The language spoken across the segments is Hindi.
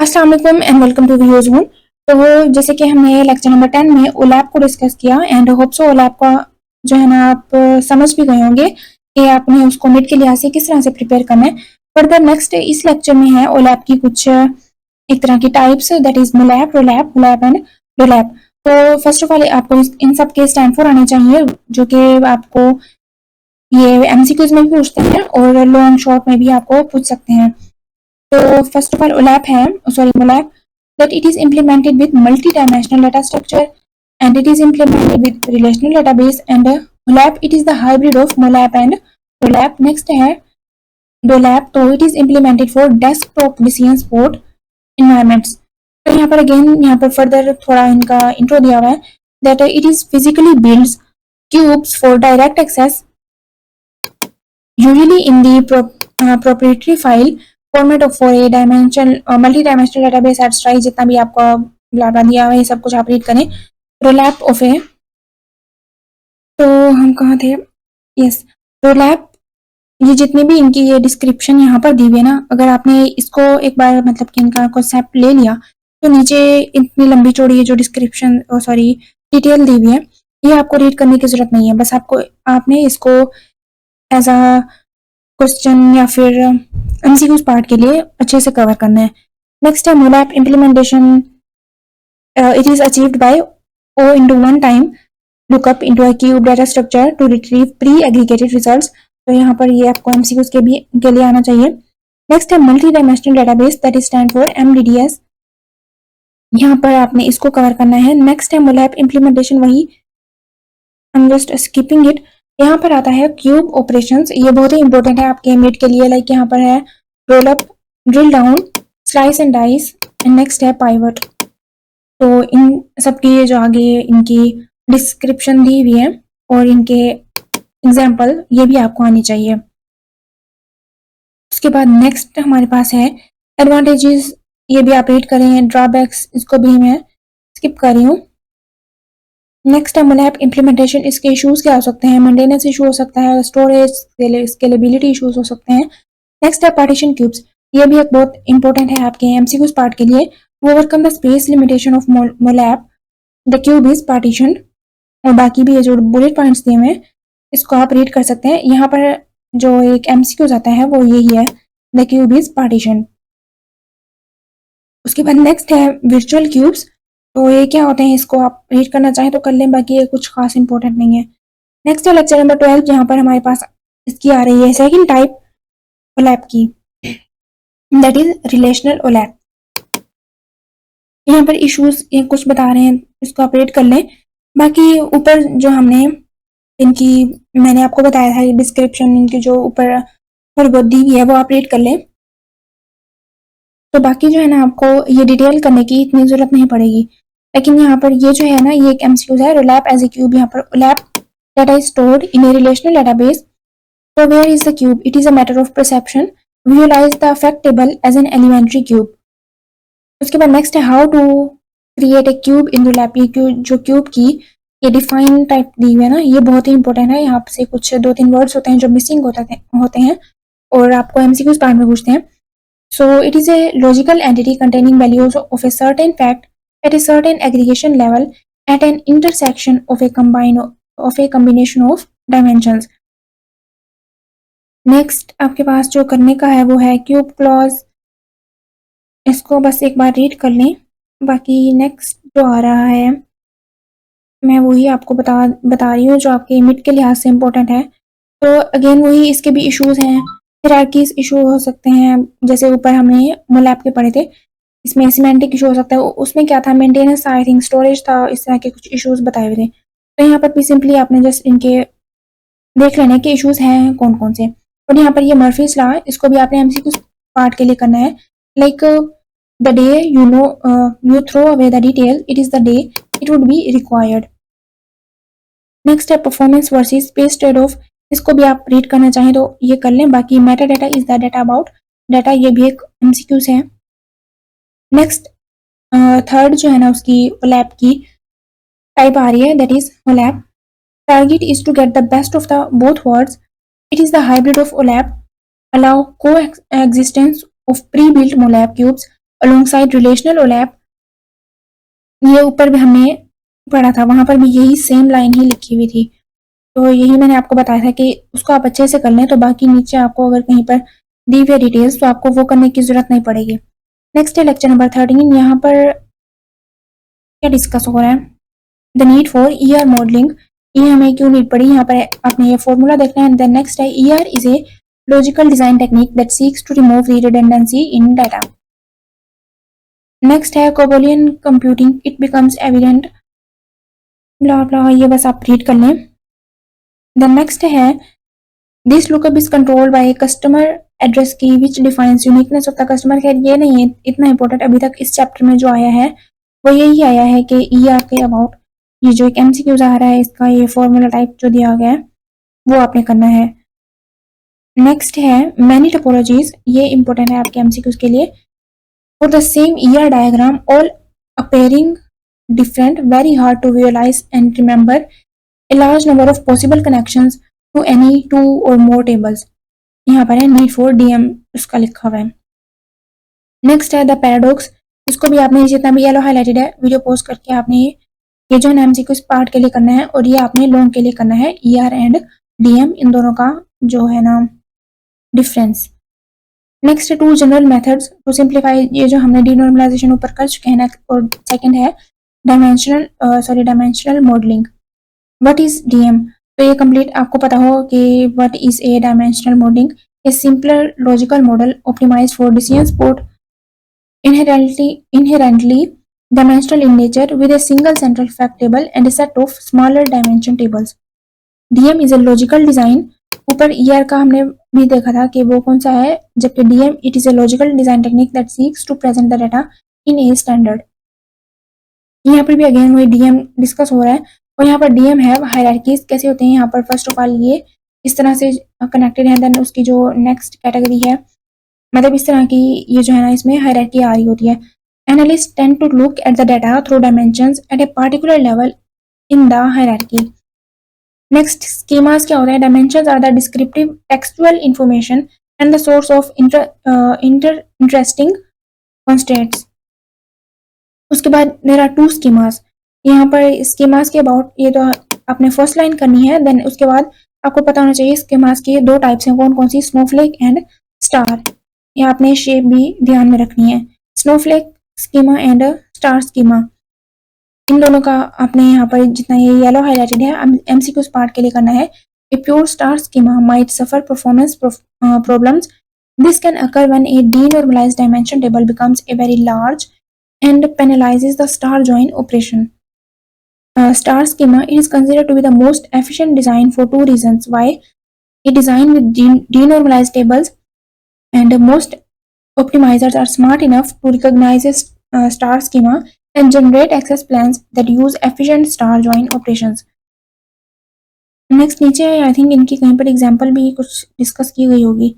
अस्सलाम वालेकुम and welcome to video zone. तो जैसे कि हमने लेक्चर नंबर 10 में ओलैप को डिस्कस किया एंड होप सो ओलैप का जो है ना आप समझ भी गए होंगे कि आपने उसको मिड के लिहाज से किस तरह से प्रिपेयर करना है। फर्दर नेक्स्ट इस लेक्चर में है ओलैप की कुछ एक तरह की टाइप्स, दैट इज मोलैप, रोलैप, होलैप एंड डोलैप। तो फर्स्ट ऑफ ऑल आपको इन सब के स्टैंड फॉर आने चाहिए, जो कि आपको ये एमसीक्यूज में भी पूछते हैं और लॉन्ग शॉर्ट में भी आपको पूछ सकते हैं। तो फर्स्ट ऑफ ऑल OLAP है, sorry MOLAP, that it is implemented with multi-dimensional data structure and it is implemented with relational database and OLAP it is the hybrid of MOLAP and ROLAP. Next है DOLAP, तो it is implemented for desktop decision support environments. तो यहाँ पर अगेन यहाँ पर फर्दर थोड़ा इनका इंट्रो दिया हुआ है that it is physically builds cubes for direct access usually in the proprietary file format of for a dimensional multi dimensional database abstract जितना भी आपको ब्लाबला दिया हुआ है ये सब कुछ आप रीड करें। रोलैप ऑफ ए, तो हम कहाँ थे, यस रोलैप, ये जितने भी इनकी ये डिस्क्रिप्शन यहाँ पर दी हुई है ना, अगर आपने इसको एक बार मतलब कि इनका कॉन्सेप्ट ले लिया तो नीचे इतनी लंबी चौड़ी ये जो डिस्क्रिप्शन सॉरी डिटेल दी हुई है ये आपको रीड करने की जरूरत नहीं है, बस आपने इसको एज अ क्वेश्चन या फिर एमसीक्यूज पार्ट के लिए अच्छे से कवर करना है। नेक्स्ट है MOLAP implementation, it is achieved by O into one time lookup into a cube data structure to retrieve pre-aggregated results। तो यहाँ पर ये आपको एमसीक्यूज के लिए आना चाहिए। नेक्स्ट है multi dimensional database, that is stand for MDDS, यहाँ पर आपने इसको कवर करना है। नेक्स्ट है मोलैप इम्प्लीमेंटेशन, वही I am just skipping it. यहाँ पर आता है क्यूब ऑपरेशंस, ये बहुत ही इंपॉर्टेंट है आपके मिड के लिए, लाइक यहाँ पर है roll up, drill down, slice and dice and next है पाइवट। तो इन सबकी ये जो आगे इनकी डिस्क्रिप्शन दी हुई है और इनके एग्जाम्पल ये भी आपको आनी चाहिए। उसके बाद नेक्स्ट हमारे पास है एडवांटेजेस, ये भी आप रीड करें। ड्रॉबैक्स इसको भी मैं स्किप कर रही हूँ। नेक्स्ट है मोलैप इम्प्लीमेंटेशन, इसके इश्यूज क्या हो सकते हैं, मेंटेनेंस इशू हो सकता है, स्टोरेज स्केलेबिलिटी इश्यूज हो सकते हैं। नेक्स्ट है पार्टीशन क्यूब्स, ये भी एक बहुत इंपॉर्टेंट है आपके एमसीक्यूज पार्ट के लिए। Overcome the space limitation of MOLAP, the cube is partition, और बाकी भी ये जो बुलेट पॉइंट्स दिए हुए हैं इसको आप रीड कर सकते हैं। यहाँ पर जो एक एमसीक्यूज आता है वो यही है, द क्यूब इज पार्टीशन। उसके बाद नेक्स्ट है वर्चुअल क्यूब्स, तो ये क्या होते हैं, इसको आप रीड करना चाहें तो कर लें, बाकी ये कुछ खास इंपॉर्टेंट नहीं है। नेक्स्ट है लेक्चर नंबर 12, जहाँ पर हमारे पास इसकी आ रही है सेकंड टाइप ओलैप की, दैट इज रिलेशनल ओलैप। यहाँ पर इश्यूज कुछ बता रहे हैं, इसको आप रीड कर लें। बाकी ऊपर जो हमने इनकी मैंने आपको बताया था डिस्क्रिप्शन, इनकी जो ऊपर थोड़ी बहुत दी हुई है वो आप रीड कर लें। तो बाकी जो है ना आपको ये डिटेल करने की इतनी जरूरत नहीं पड़ेगी, लेकिन यहाँ पर ये जो है ना ये एक एमसीक्यूज है। रोलैप एज ए क्यूब, यहाँ पर OLAP data is stored in a relational database, so where is the cube, it is a matter of perception, visualize the fact table as an elementary cube। उसके बाद नेक्स्ट है how to create a cube in ROLAP, जो क्यूब की ये डिफाइन टाइप दी हुई है ना ये बहुत ही इंपॉर्टेंट है। यहाँ से कुछ 2-3 वर्ड्स होते हैं जो मिसिंग होते हैं और आपको एमसीक्यूज पार्ट में पूछते हैं। So it is a logical entity containing values of a certain fact at a certain aggregation level at an intersection of a combination of dimensions। Next आपके पास जो करने का है वो है क्यूब क्लॉज, इसको बस एक बार रीड कर लें। बाकी नेक्स्ट जो आ रहा है मैं वही आपको बता रही हूँ जो आपके मिड के लिहाज से इम्पोर्टेंट है। तो अगेन वही इसके भी इश्यूज हैं, हायरार्कीज इशू हो सकते हैं, जैसे ऊपर हमने मोलैप के पढ़े थे, इसमें सिमेंटिक इशू हो सकता है। उसमें क्या था, मेंटेनेंस था, आई थिंक स्टोरेज था, इस तरह के कुछ इश्यूज बताए हुए थे। तो यहाँ पर भी सिंपली आपने जस्ट इनके देख लेने के इश्यूज हैं कौन कौन से। और यहाँ पर ये मर्फीज लॉ, इसको भी आपने एमसीक्यू पार्ट के लिए करना है, like the day you throw away the detail, it is the day it would be required। Next है performance versus space trade off, इसको भी आप रीड करना चाहें तो ये कर लें। बाकी Meta data is the data about data, ये भी एक एमसीक्यूज है। नेक्स्ट थर्ड जो है ना उसकी ओलैप की टाइप आ रही है, that is OLAP target is to get the best of the both words, it is the hybrid of OLAP, allow coexistence of pre-built MOLAP cubes alongside relational OLAP, ये ऊपर भी हमने पढ़ा था, वहां पर भी यही सेम लाइन ही लिखी हुई थी। तो यही मैंने आपको बताया था कि उसको आप अच्छे से कर लें, तो बाकी नीचे आपको अगर कहीं पर दी हुई डिटेल्स तो आपको वो करने की जरूरत नहीं पड़ेगी। नेक्स्ट है लेक्चर नंबर 13। यहाँ पर क्या डिस्कस हो रहा है, the need for ER modelling, ये हमें क्यों नीड पड़ी, यहाँ पर आपने ये फॉर्मूला देखना है। देन नेक्स्ट है ER is a logical design technique that seeks to remove the redundancy in data. Next है कोबोलियन computing, it becomes evident, blah blah, ये बस आप रीड कर लें। देन नेक्स्ट है this lookup is controlled by customer address key which defines uniqueness of the customer. खैर ये नहीं है इतना इंपॉर्टेंट, अभी तक इस चैप्टर में जो आया है वो यही आया है कि ईआर के अबाउट ये जो एक एमसीक्यूज आ रहा है, इसका ये फॉर्मूला टाइप जो दिया गया है वो आपने करना है। नेक्स्ट है मैनी टोपोलॉजीज, ये इंपॉर्टेंट है आपके एमसीक्यूज के लिए। For the same ER diagram all appearing different, very hard to visualize and remember, a large number of possible connections to any two or more tables। यहाँ पर है नीड फॉर डीएम उसका लिखा हुआ है। नेक्स्ट है द पैराडॉक्स, इसको भी आपने जितना भी येलो हाईलाइटेड है वीडियो पोस्ट करके आपने ये जो एमसीक्यू इस पार्ट के लिए करना है और ये आपने लॉन्ग के लिए करना है, ईआर एंड डीएम इन दोनों का जो है ना डिफरेंस। नेक्स्ट है two general methods to simplify, ये जो हमने डीनॉर्मलाइजेशन ऊपर कर चुके हैं ना। और सेकंड है dimensional modelling, what is DM, तो ये कंप्लीट आपको पता हो कि what is a dimensional modelling, a simpler logical model optimised for decision support, inherently dimensional in nature with a single central fact table and a set of smaller dimension tables। DM is a logical design, ऊपर ईआर का हमने भी देखा था कि वो कौन सा है, जबकि DM it is a logical design technique that seeks to present the data in a standard. यहाँ पर भी अगेन वही डीएम डिस्कस हो रहा है और यहाँ पर डीएम है हायरार्कीज कैसे होते हैं। यहाँ पर फर्स्ट ऑफ ऑल ये इस तरह से कनेक्टेड है, देन उसकी जो नेक्स्ट कैटेगरी है मतलब इस तरह की ये जो है ना इसमें हायरार्की आ रही होती है। Analyst tend to look at the data through dimensions at a particular level in the hierarchy. Next schemas क्या होता है, dimensions are the descriptive textual information and the source of interesting constants. उसके बाद देयर आर टू स्कीमास, यहाँ पर स्कीमास के अबाउट ये तो आपने फर्स्ट लाइन करनी है, देन उसके बाद आपको पता होना चाहिए स्कीमास के दो टाइप्स हैं, कौन कौन सी, स्नोफ्लेक एंड स्टार। ये आपने शेप भी ध्यान में रखनी है, snowflake schema and star schema, इन दोनों का आपने यहाँ पर जितना ये येलो हाईलाइटेड है एमसीक्यूज पार्ट के लिए करना है। A pure star schema might suffer performance problems, this can occur when a denormalized dimension table becomes a very large and penalizes the star join operation। Star schema, it is considered to be the most efficient design for two reasons, why a design with denormalized tables and most optimizers are smart enough to recognize a star schema and generate access plans that use efficient star join operations। Next नीचे आई थिंक इनकी कहीं पर एग्जांपल भी कुछ डिस्कस की गई होगी।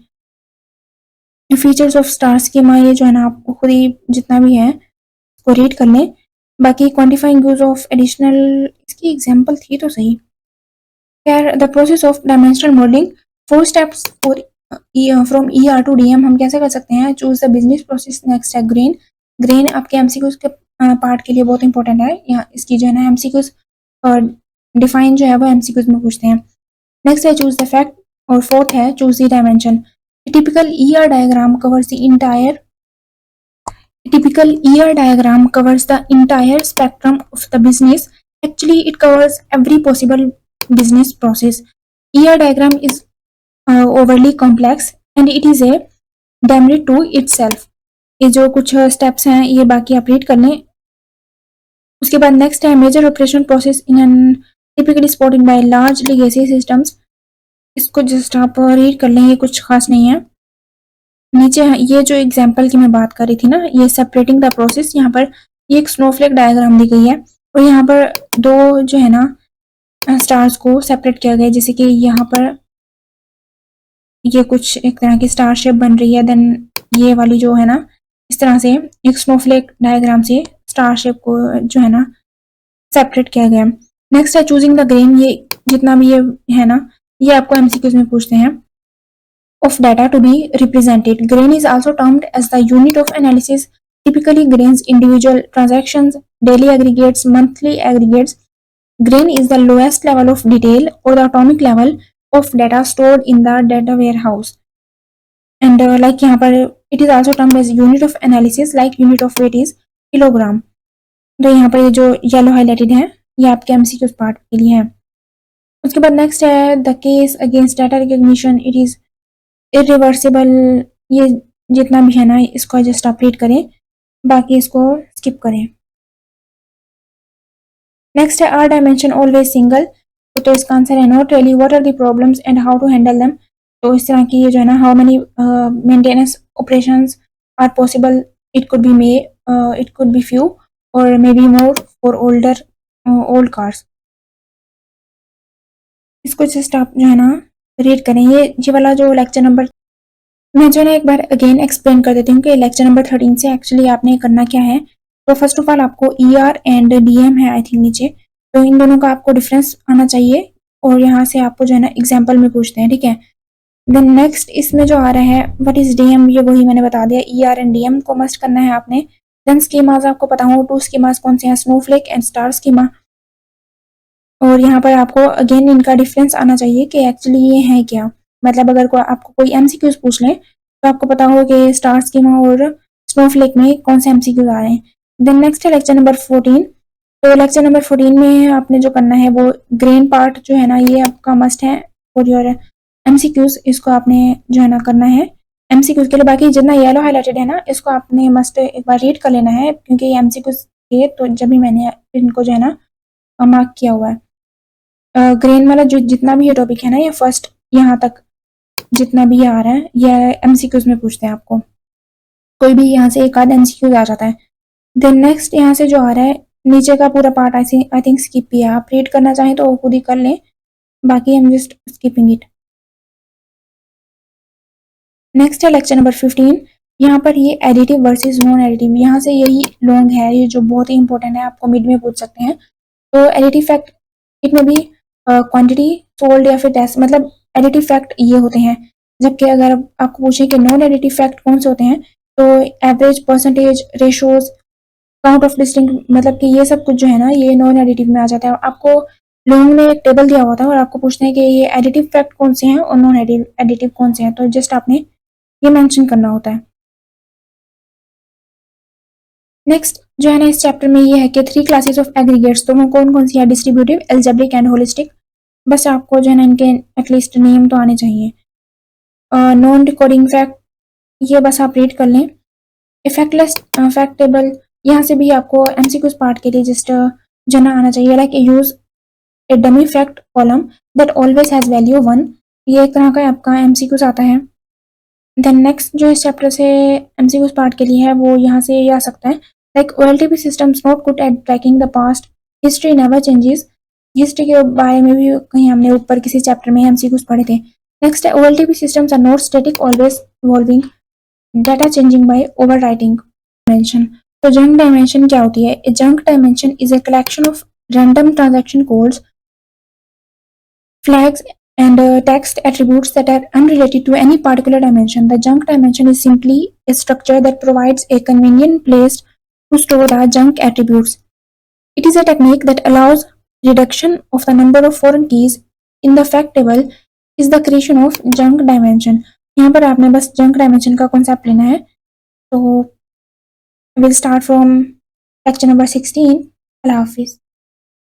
फीचर्स ऑफ स्टार स्कीमा, ये जो है ना आपको खुद ही जितना भी है उसको रीड कर लें। बाकी क्वांटिफाइंग यूज ऑफ एडिशनल, इसकी एग्जांपल थी तो सही। खैर the process of dimensional modelling, 4 steps for from ER to DM हम कैसे कर सकते हैं। Choose the business process. Next है ग्रेन, ग्रेन आपके एमसीक्यूज के पार्ट के लिए बहुत इंपॉर्टेंट है, यहाँ इसकी जो है ना एमसीक्यूज डिफाइन जो है वो एमसीक्यूज में पूछते हैं। नेक्स्ट है चूज द फैक्ट और फोर्थ है choose the dimension. Typical ER diagram covers the entire spectrum of the business, actually it covers every possible business process। ER diagram is overly complex and it is a demerit to itself। ये जो कुछ स्टेप्स हैं ये बाकी आप रीड कर लें। उसके बाद नेक्स्ट है major operation process in an typically supported by large legacy systems, इसको जस्ट आप रीड कर लें, ये कुछ खास नहीं है। नीचे ये जो एग्जांपल की मैं बात कर रही थी ना, ये सेपरेटिंग द प्रोसेस, यहाँ पर ये एक स्नोफ्लेक डायग्राम दी गई है और यहाँ पर दो जो है ना स्टार्स को सेपरेट किया गया है, जैसे कि यहाँ पर ये कुछ एक तरह की स्टार शेप बन रही है, देन ये वाली जो है ना इस तरह से एक स्नोफ्लेक डायग्राम से स्टार शेप को जो है ना सेपरेट किया गया। नेक्स्ट है चूजिंग द ग्रेन, ये जितना भी ये है ना ये आपको एमसीक्यूज में पूछते हैं। of data to be represented, grain is also termed as the unit of analysis typically grains, individual transactions, daily aggregates, monthly aggregates. Grain is the lowest level of detail or the atomic level of data stored in the data warehouse. And like यहाँ पर it is also termed as unit of analysis, like unit of weight is kilogram. तो यहाँ पर ये जो येलो हाईलाइटेड है ये आपके एमसीक्यू पार्ट के लिए है. उसके बाद नेक्स्ट है the case against data recognition, it is irreversible. ये जितना भी है ना इसको जस्ट आप रीड करें, बाकी इसको स्किप करें. नेक्स्ट है आर डायमेंशन ऑलवेज सिंगल, तो इसका आंसर है not really. What are the problems and how to handle them. तो इस तरह की ये जो है ना how many maintenance operations are possible, it could be it could be few और maybe more for old cars. इसको जस्ट आप जो है ना रीड करें. ये वाला जो लेक्चर नंबर मैं जो है ना एक बार अगेन एक्सप्लेन कर देती हूँ कि लेक्चर नंबर 13 से एक्चुअली आपने करना क्या है. तो फर्स्ट ऑफ ऑल आपको ER एंड DM है आई थिंक नीचे, तो इन दोनों का आपको डिफरेंस आना चाहिए और यहाँ से आपको जो है ना एग्जाम्पल में पूछते हैं, ठीक है. देन नेक्स्ट इसमें जो आ रहा है व्हाट इज DM, ये वही मैंने बता दिया. ER एंड DM को मस्ट करना है आपने. देन स्कीमाज आपको पता हो 2 स्कीमाज कौन से हैं, स्नोफ्लेक एंड स्टार स्कीमा. और यहाँ पर आपको अगेन इनका डिफरेंस आना चाहिए कि एक्चुअली ये है क्या. मतलब अगर आपको कोई MCQs पूछ लें तो आपको पता हो कि स्टार स्कीमा और स्नोफ्लेक में कौन से MCQs आ रहे हैं. देन नेक्स्ट है लेक्चर नंबर 14. तो लेक्चर नंबर 14 में आपने जो करना है वो ग्रेन पार्ट जो है ना ये आपका मस्ट है फॉर योर MCQs. इसको आपने जो है ना करना है MCQs के लिए. बाकी जितना येलो हाईलाइटेड है ना इसको आपने मस्ट एक बार रीड कर लेना है क्योंकि ये MCQs थे तो जब भी मैंने इनको जो है ना मार्क किया हुआ है. ग्रेन वाला जो जितना भी ये टॉपिक है ना ये फर्स्ट यहाँ तक जितना भी आ रहा है ये MCQs में पूछते हैं आपको. कोई भी यहाँ से एक आध MCQ आ जाता है. देन नेक्स्ट यहाँ से जो आ रहा है नीचे का पूरा पार्ट आई थिंक स्किप ही है. आप रीड करना चाहें तो खुद ही कर लें, बाकी हम जस्ट स्किपिंग इट. नेक्स्ट है लेक्चर नंबर 15. यहाँ पर ये एडिटिव वर्सेस नॉन एडिटिव, यहाँ से यही लॉन्ग है ये जो बहुत ही इंपॉर्टेंट है, आपको मिड में पूछ सकते हैं. तो एडिटिव फैक्ट इट में भी क्वांटिटी सोल्ड या फिर टेस्ट, मतलब एडिटिव फैक्ट ये होते हैं. जबकि अगर आपको पूछें कि नॉन एडिटिव फैक्ट कौन से होते हैं तो average, percentage, ratios, count of listing, मतलब कि ये सब कुछ जो है ना ये नॉन एडिटिव में आ जाता है. आपको लॉन्ग में एक टेबल दिया हुआ था और आपको पूछते हैं कि ये एडिटिव फैक्ट कौन से हैं और नॉन एडिटिव कौन से हैं, तो जस्ट आपने ये मेंशन करना होता है. नेक्स्ट जो है ना इस चैप्टर में ये है कि 3 क्लासेस ऑफ एग्रीगेट्स, तो वो कौन कौन सी है, डिस्ट्रीब्यूटिव, एल्जेब्रिक एंड होलिस्टिक. बस आपको जो है ना इनके एटलीस्ट नेम तो आने चाहिए. नॉन डिकोडिंग फैक्ट ये बस आप रीड कर लें. इफेक्टलेस फैक्ट टेबल, यहाँ से भी आपको MCQs पार्ट के लिए जस्ट जो है ना आना चाहिए. Like use A dummy fact column that always has value 1, ये एक तरह का आपका MCQs आता है. देन नेक्स्ट जो इस चैप्टर से MCQs पार्ट के लिए है वो यहाँ से ये आ सकता है. Like OLTP systems not good at tracking the past, history never changes. History के बारे में भी कहीं हमने ऊपर किसी चैप्टर में MCQs पढ़े थे. नेक्स्ट है OLTP systems are not static, always evolving, data changing by overwriting. Dimension, तो जंक डायमेंशन क्या होती है. Junk dimension is a collection of random transaction codes, flags and text attributes that are unrelated to any particular dimension. The junk dimension is simply a structure that provides a convenient place to store the junk attributes. It is a technique that allows reduction of the number of foreign keys in the fact table is the creation of junk dimension. यहाँ पर आपने बस junk dimension का कॉन्सेप्ट लेना है. तो we'll start from lecture number 16. Allah Hafiz.